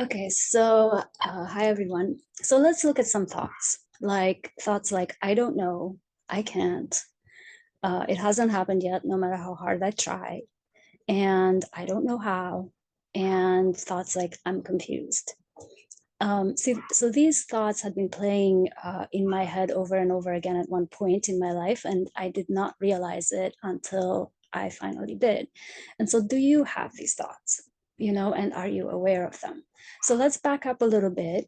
Okay, so hi everyone. So let's look at some thoughts. Like thoughts like I don't know, I can't. It hasn't happened yet, no matter how hard I try, and I don't know how. And thoughts like I'm confused. So these thoughts had been playing in my head over and over again at one point in my life, and I did not realize it until I finally did. And so, do you have these thoughts? And are you aware of them? So let's back up a little bit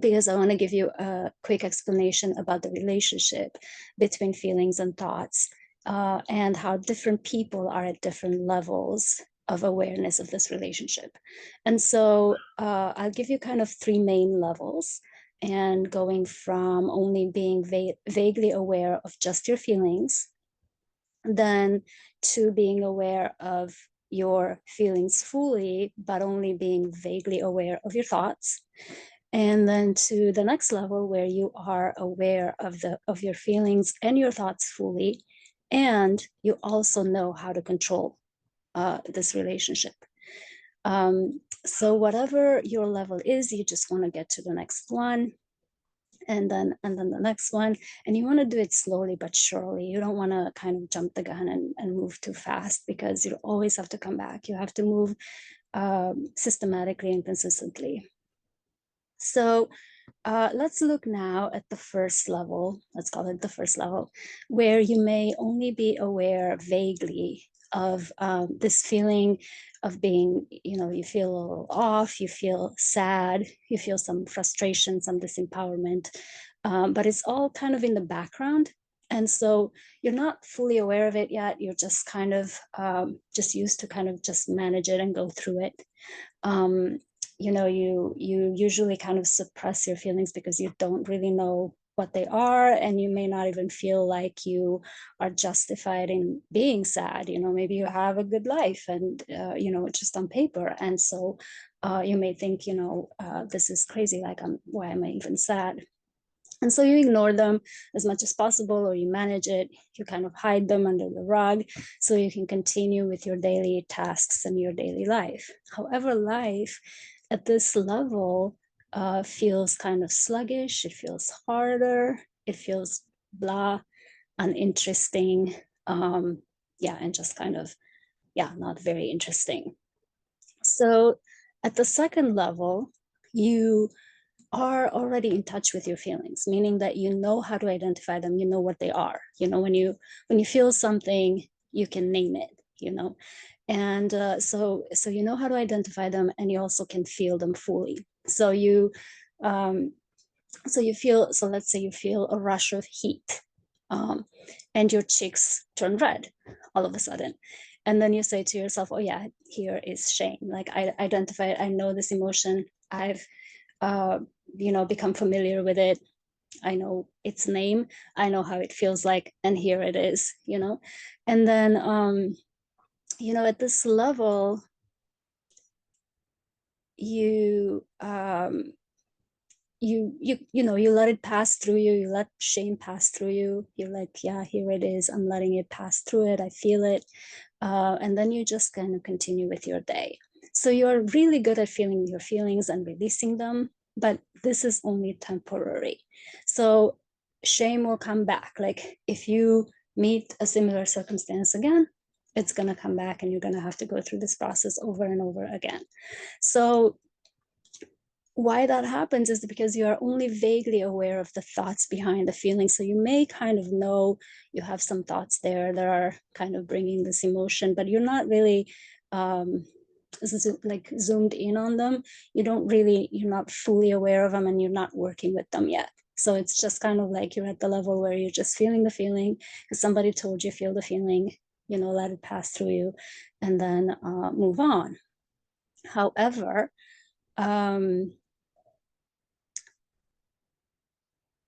because I want to give you a quick explanation about the relationship between feelings and thoughts, and how different people are at different levels of awareness of this relationship. And so I'll give you kind of three main levels, and going from only being vaguely aware of just your feelings, then to being aware of your feelings fully, but only being vaguely aware of your thoughts, and then to the next level where you are aware of your feelings and your thoughts fully, and you also know how to control this relationship. So whatever your level is, you just want to get to the next one, and then the next one, and you want to do it slowly but surely. You don't want to kind of jump the gun and move too fast, because you always have to come back. You have to move systematically and consistently. So let's look now at the first level. Let's call it the first level, where you may only be aware vaguely of this feeling of being, you feel a little off, you feel sad, you feel some frustration, some disempowerment, but it's all kind of in the background. And so you're not fully aware of it yet. You're just kind of just used to kind of just manage it and go through it. um, you usually kind of suppress your feelings because you don't really know what they are, and you may not even feel like you are justified in being sad. Maybe you have a good life, and just on paper, and so you may think, this is crazy, like, why am I even sad? And so you ignore them as much as possible, or you manage it. You kind of hide them under the rug so you can continue with your daily tasks and your daily life. However, life at this level feels kind of sluggish. It feels harder. It feels blah, uninteresting. Yeah, and just kind of, yeah, not very interesting. So at the second level, you are already in touch with your feelings, meaning that you know how to identify them. You know what they are. When you feel something, you can name it. And so you know how to identify them, and you also can feel them fully. Um, so let's say you feel a rush of heat, um, and your cheeks turn red all of a sudden, and then you say to yourself, oh yeah, here is shame. Like, I identify it, I know this emotion, I've uh, become familiar with it. I know its name. I know how it feels like, and here it is. And then, at this level, you you let it pass through you. You let shame pass through you. You're like, yeah, here it is. I'm letting it pass through it. I feel it, and then you just kind of continue with your day. So you're really good at feeling your feelings and releasing them, but this is only temporary. So shame will come back. Like, if you meet a similar circumstance again, it's going to come back, and you're going to have to go through this process over and over again. So why that happens is because you are only vaguely aware of the thoughts behind the feeling. So you may kind of know you have some thoughts there that are kind of bringing this emotion, but you're not really like zoomed in on them. You're not fully aware of them, and you're not working with them yet. So it's just kind of like you're at the level where you're just feeling the feeling because somebody told you feel the feeling, let it pass through you, and then move on. However, um,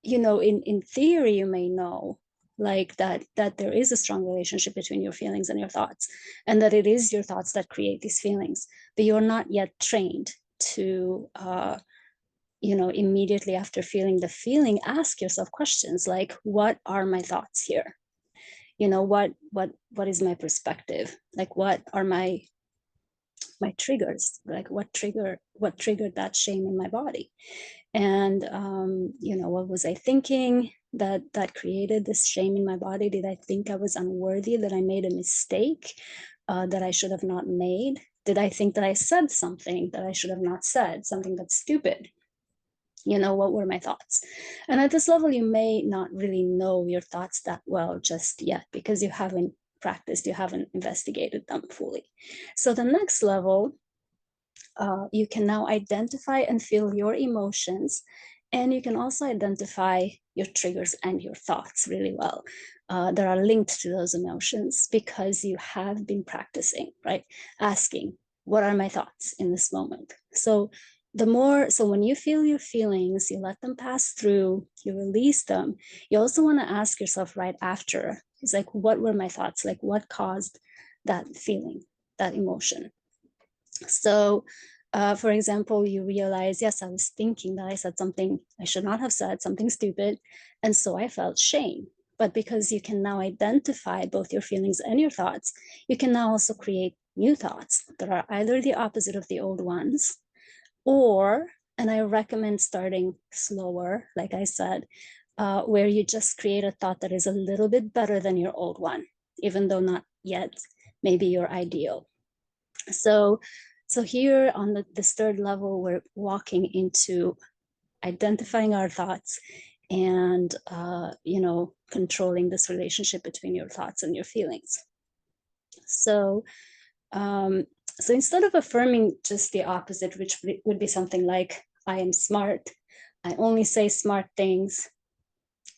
in theory, you may know, like, that there is a strong relationship between your feelings and your thoughts, and that it is your thoughts that create these feelings, but you're not yet trained to immediately after feeling the feeling, ask yourself questions like, what are my thoughts here? What is my perspective? Like, what are my my triggers, like what triggered that shame in my body. And what was I thinking that created this shame in my body? Did I think I was unworthy, that I made a mistake that I should have not made? Did I think that I said something that I should have not said, something that's stupid? What were my thoughts? And at this level, you may not really know your thoughts that well just yet, because you haven't practiced, you haven't investigated them fully. So the next level, you can now identify and feel your emotions, and you can also identify your triggers and your thoughts really well. That are linked to those emotions because you have been practicing, right? Asking, what are my thoughts in this moment? So when you feel your feelings, you let them pass through, you release them. You also want to ask yourself right after, it's like, what were my thoughts? Like, what caused that feeling, that emotion? So, for example, you realize, yes, I was thinking that I said something I should not have said, something stupid, and so I felt shame. But because you can now identify both your feelings and your thoughts, you can now also create new thoughts that are either the opposite of the old ones, or, and I recommend starting slower, like I said, where you just create a thought that is a little bit better than your old one, even though not yet maybe your ideal. So here on this third level, we're walking into identifying our thoughts and controlling this relationship between your thoughts and your feelings. So instead of affirming just the opposite, which would be something like, I am smart, I only say smart things,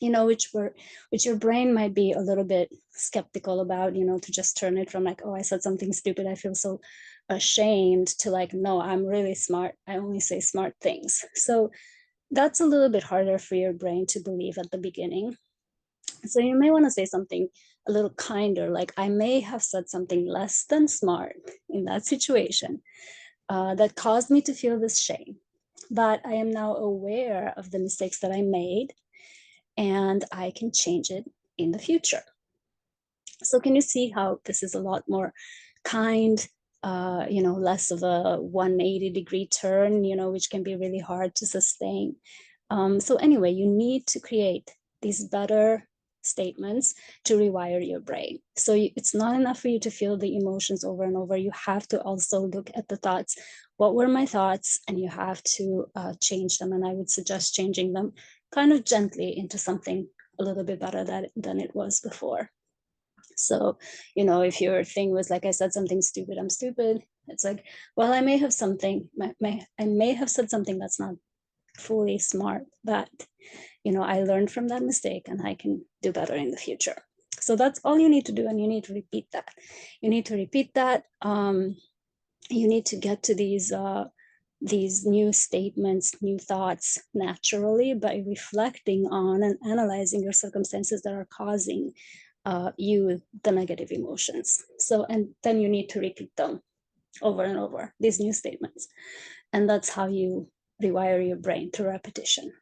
which your brain might be a little bit skeptical about, to just turn it from like, oh, I said something stupid, I feel so ashamed, to like, no, I'm really smart, I only say smart things. So that's a little bit harder for your brain to believe at the beginning. So you may want to say something a little kinder, like, I may have said something less than smart in that situation that caused me to feel this shame, but I am now aware of the mistakes that I made, and I can change it in the future. So can you see how this is a lot more kind, less of a 180-degree turn, which can be really hard to sustain. So anyway, you need to create these better statements to rewire your brain. So it's not enough for you to feel the emotions over and over. You have to also look at the thoughts. What were my thoughts? And you have to change them. And I would suggest changing them kind of gently into something a little bit better than it was before. So, if your thing was like, I said something stupid, I'm stupid. It's like, well, I may have I may have said something that's not fully smart, but, I learned from that mistake and I can do better in the future. So that's all you need to do. And you need to repeat that. You need to repeat that. You need to get to these new statements, new thoughts naturally by reflecting on and analyzing your circumstances that are causing you the negative emotions. So, and then you need to repeat them over and over, these new statements. And that's how you rewire your brain, through repetition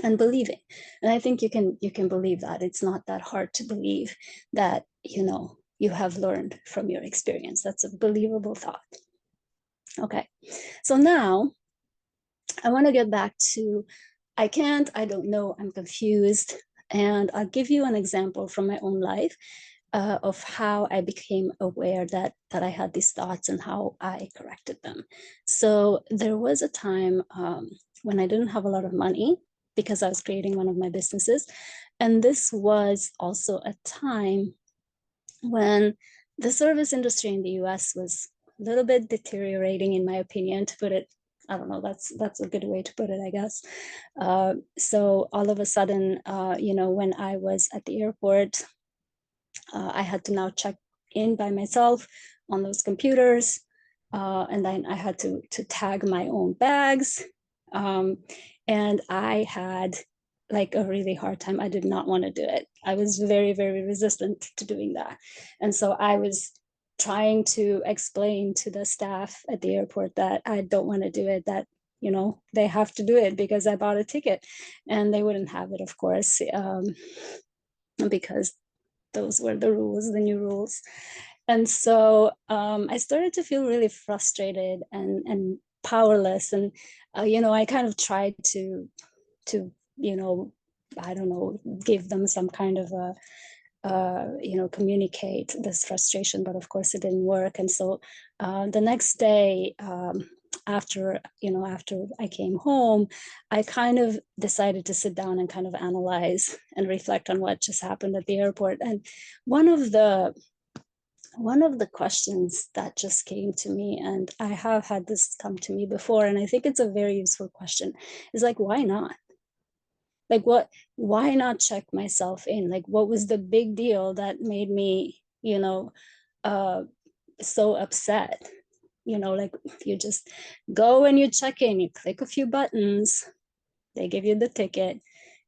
and believing. And I think you can believe that. It's not that hard to believe that, you have learned from your experience. That's a believable thought. Okay, so now I want to get back to, I can't, I don't know, I'm confused. And I'll give you an example from my own life of how I became aware that I had these thoughts and how I corrected them. So there was a time when I didn't have a lot of money because I was creating one of my businesses. And this was also a time when the service industry in the US was a little bit deteriorating, in my opinion, to put it, I don't know, that's a good way to put it, I guess. So all of a sudden, when I was at the airport, I had to now check in by myself on those computers. And then I had to tag my own bags. And I had like a really hard time. I did not want to do it. I was very, very resistant to doing that. And so I was trying to explain to the staff at the airport that I don't want to do it, that, they have to do it because I bought a ticket. And they wouldn't have it, of course, because those were the rules, the new rules. And so I started to feel really frustrated and powerless. And, I kind of tried to, I don't know, give them some kind of a, communicate this frustration, but of course it didn't work. And so the next day, after I came home, I kind of decided to sit down and kind of analyze and reflect on what just happened at the airport. And one of the one of the questions that just came to me, and I have had this come to me before, and I think it's a very useful question, is like, why not? Like, why not check myself in? Like, what was the big deal that made me, uh, so upset? Like, you just go and you check in, you click a few buttons, they give you the ticket,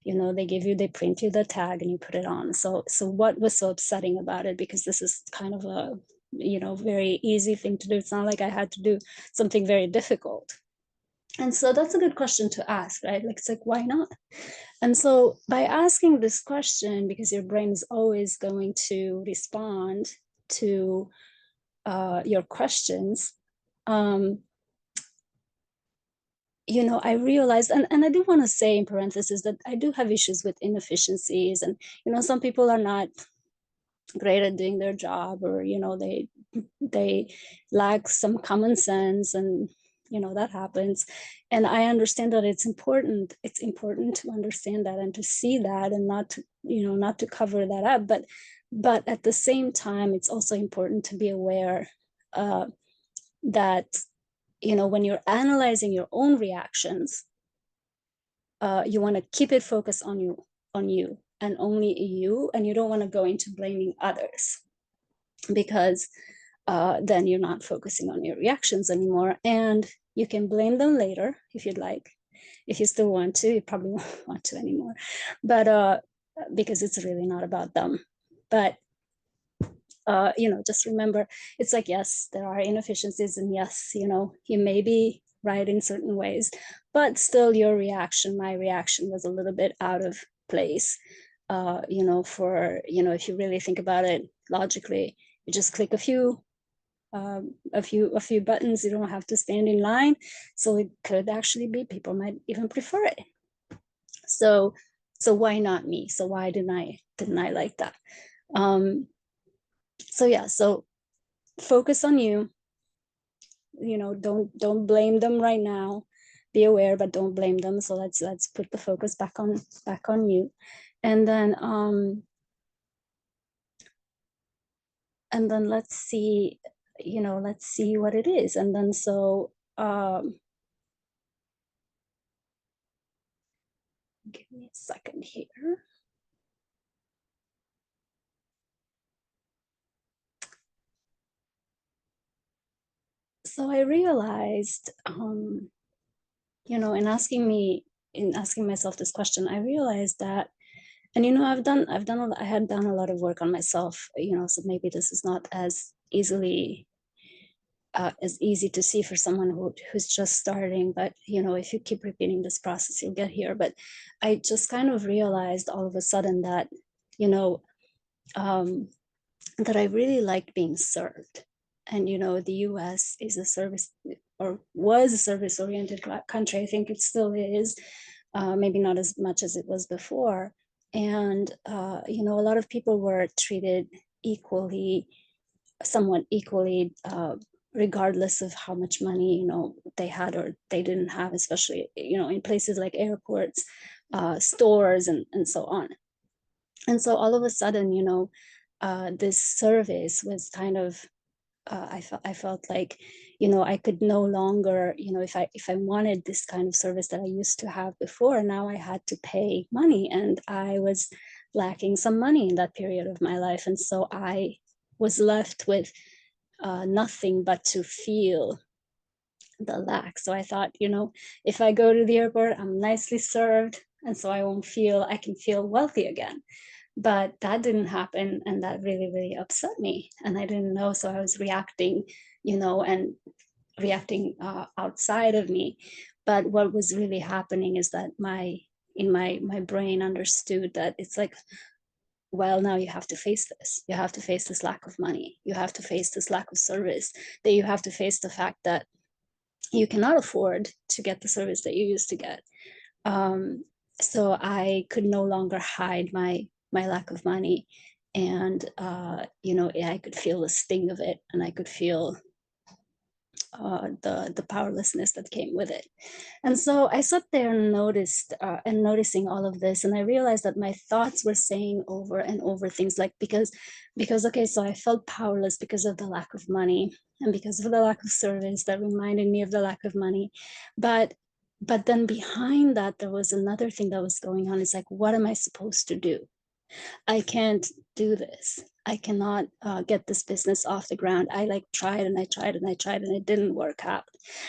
they print you the tag and you put it on. So what was so upsetting about it? Because this is kind of a, very easy thing to do. It's not like I had to do something very difficult. And so that's a good question to ask, right? Like, it's like, why not? And so by asking this question, because your brain is always going to respond to your questions, I realized, and I do want to say in parentheses that I do have issues with inefficiencies. And, some people are not great at doing their job, or, they lack some common sense, and, that happens. And I understand that it's important to understand that and to see that, and not to cover that up. But at the same time, it's also important to be aware that, when you're analyzing your own reactions, you want to keep it focused on you and only you, and you don't want to go into blaming others, because then you're not focusing on your reactions anymore. And you can blame them later if you'd like. If you still want to, you probably won't want to anymore, but because it's really not about them. But just remember, it's like, yes, there are inefficiencies, and yes, you may be right in certain ways, but still my reaction was a little bit out of place. If you really think about it logically, you just click a few buttons. You don't have to stand in line. So it could actually be, people might even prefer it. So why not me? So why didn't I like that? So yeah, so focus on you. Don't blame them right now. Be aware, but don't blame them. So let's put the focus back on you. And then let's see, let's see what it is. And then so give me a second here. So I realized, in asking myself this question, I realized that, and I had done a lot of work on myself, so maybe this is not as easy to see for someone who's just starting. But if you keep repeating this process, you'll get here. But I just kind of realized all of a sudden that, that I really liked being served. And the US is a service, or was a service-oriented country. I think it still is, maybe not as much as it was before. And a lot of people were treated equally, somewhat equally, regardless of how much money they had or they didn't have, especially in places like airports, stores, and so on. And so all of a sudden, this service was kind of, I felt like, I could no longer, if I wanted this kind of service that I used to have before, now I had to pay money, and I was lacking some money in that period of my life. And so I was left with nothing but to feel the lack. So I thought, if I go to the airport, I'm nicely served, and so I can feel wealthy again. But that didn't happen, and that really, really upset me. And I didn't know, so I was reacting, and reacting outside of me. But what was really happening is that my brain understood that it's like, well, now you have to face this. You have to face this lack of money. You have to face this lack of service. That you have to face the fact that you cannot afford to get the service that you used to get. So I could no longer hide my lack of money, and I could feel the sting of it, and I could feel the powerlessness that came with it. And so I sat there and noticing all of this, and I realized that my thoughts were saying over and over things like, because okay, so I felt powerless because of the lack of money and because of the lack of service that reminded me of the lack of money. But then behind that, there was another thing that was going on. It's like, what am I supposed to do? I can't do this. I cannot get this business off the ground. I like tried and I tried and I tried and it didn't work out.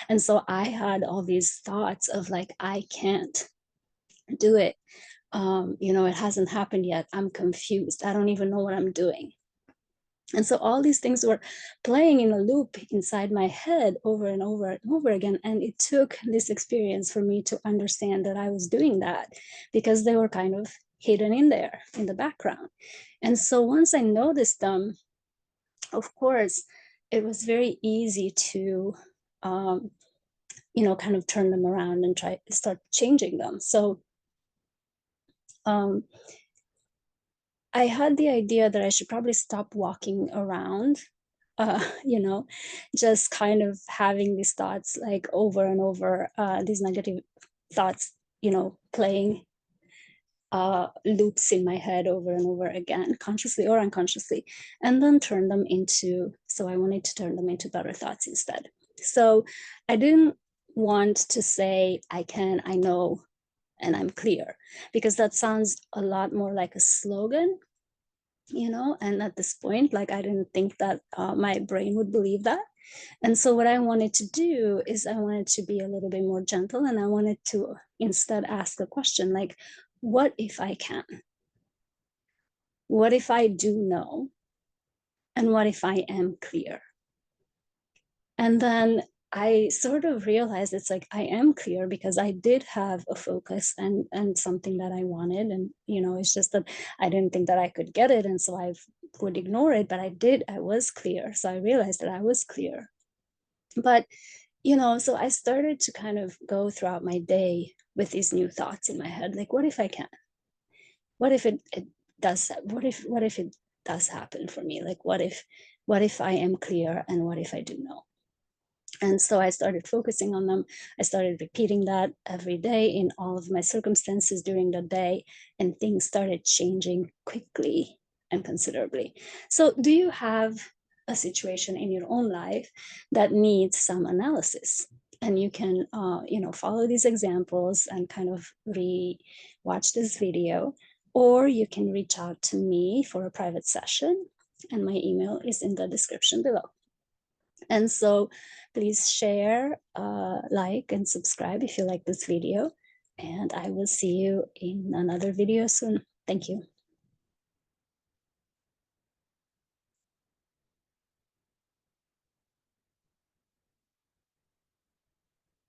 And so I had all these thoughts of like, I can't do it. It hasn't happened yet. I'm confused. I don't even know what I'm doing. And so all these things were playing in a loop inside my head over and over and over again. And it took this experience for me to understand that I was doing that, because they were kind of hidden in there in the background. And so once I noticed them, of course, it was very easy to, kind of turn them around and try to start changing them. So um, I had the idea that I should probably stop walking around, uh, you know, just kind of having these thoughts like over and over, these negative thoughts, playing loops in my head over and over again, consciously or unconsciously, and then turn them into, so I wanted to turn them into better thoughts instead. So I didn't want to say, I can, I know, and I'm clear, because that sounds a lot more like a slogan, and at this point, like, I didn't think that my brain would believe that. And so what I wanted to do is I wanted to be a little bit more gentle, and I wanted to instead ask a question like, what if I can? What if I do know? And what if I am clear? And then I sort of realized it's like, I am clear because I did have a focus and something that I wanted. And, it's just that I didn't think that I could get it. And so I would ignore it, but I was clear. So I realized that I was clear. But, so I started to kind of go throughout my day with these new thoughts in my head. Like, what if I can? What if it does? What if it does happen for me? Like, what if I am clear, and what if I do know? And so I started focusing on them. I started repeating that every day in all of my circumstances during the day, and things started changing quickly and considerably. So do you have a situation in your own life that needs some analysis? And you can, follow these examples and kind of watch this video, or you can reach out to me for a private session, and my email is in the description below. And so please share, like, and subscribe if you like this video. And I will see you in another video soon. Thank you.